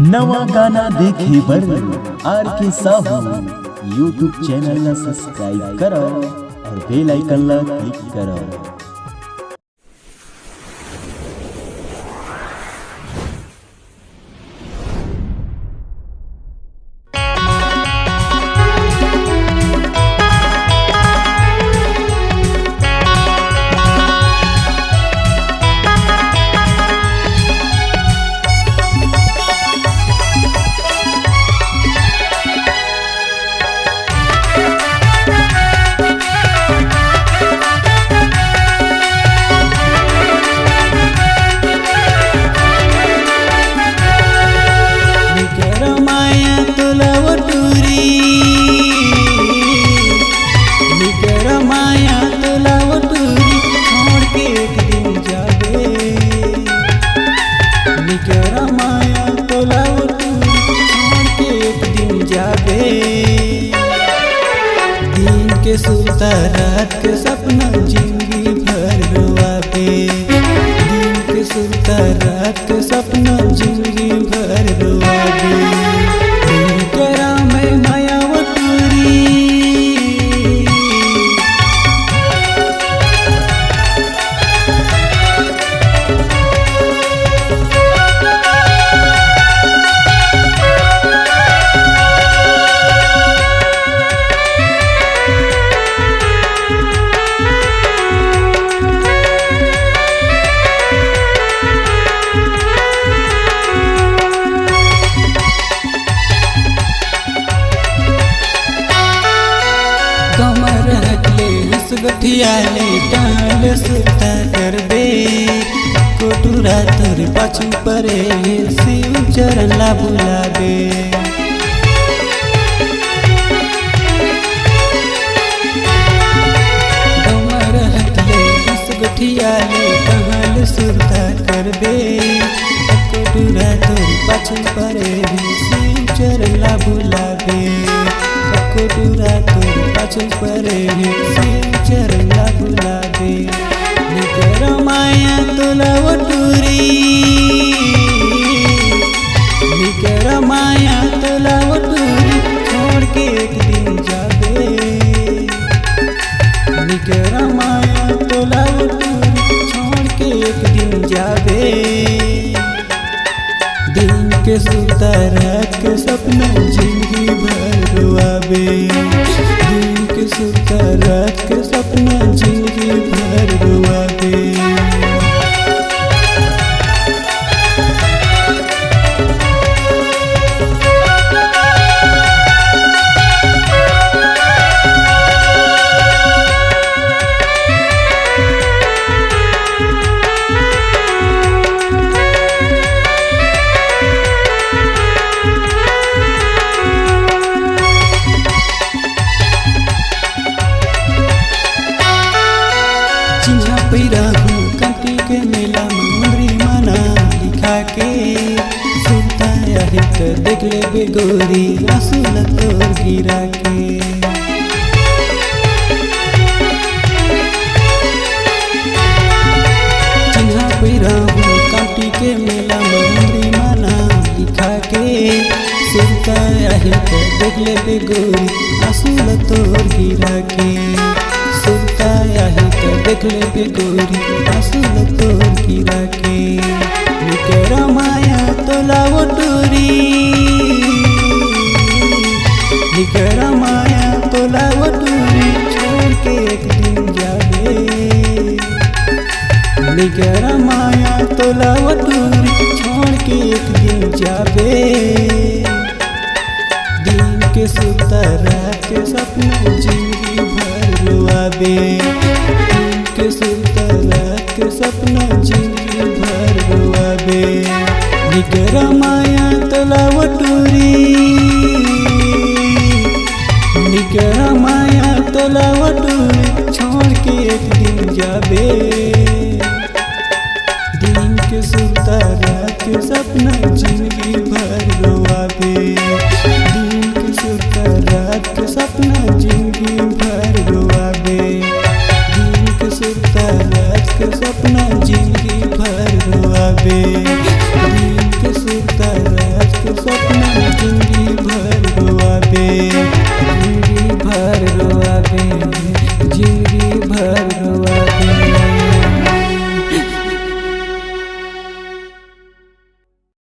नवा गाना देखे बर आर के साहू यूट्यूब चैनल ला सब्सक्राइब करो और बेल आइकन ला क्लिक करो। के सुनता रात के सपना जिंदगी भर रोआबे। दिन के सुनता रात के सपना जिंदगी भर रोआबे। करा में माया वटूरी कमर हटले गठियाले डाल सुता कर दे। कोटुरा तोर पाछू परे शिव चरण ला बुला दे। कमर हटले गठियाले डाल सुता कर दे। कोटुरा तोर पाछू परे शिव चरण ला बुला दे। कोटुरा तोर पाछू परे शिव चरण ला बुला दे। निकर माया तोला वटूरी निकर माया तोला वटूरी छोड़ के एक दिन जाबे। निकर माया तोला वटूरी छोड़ के एक दिन जाबे। दिन के सुता रात के सपना जिंदगी भर रोआबे। दिन के सुता रात के सपना जिंदगी भर रोआबे। चिन्हा पैरा हूँ कंटी के मेला मुंदरी माना लिखा के। सुनता है तो देख ले बेगोरी आंसू तोर गिरा के। चिन्हा पैरा हूँ कंटी के मेला मुंदरी माना लिखा के। सुनता है तो देख ले बेगोरी आंसू तोर गिरा के। सुनता है तो देख ले बेगोरी आंसू तोर गिरा के। निकर माया तोला वटूरी निकर माया तोला वटूरी छोड़ के एक दिन जाबे। निकर माया तोला वटूरी छोड़ के एक दिन जाबे। दिन के सुता रात के सपना जिंदगी भर रोआबे। दिन के सुता रात के सपना जिंदगी भर रोआबे। निकर माया तोला वटूरी निकर माया तोला वटूरी छोड़ के एक दिन जाबे। दिन के सुता रात के सपना जिंदगी भर रोआबे। दिन के सुता रात के सपना जिंदगी भर रोआबे। दिन के सुता रात के सपना जिंदगी भर रोआबे। दिन के सुता रात के पे।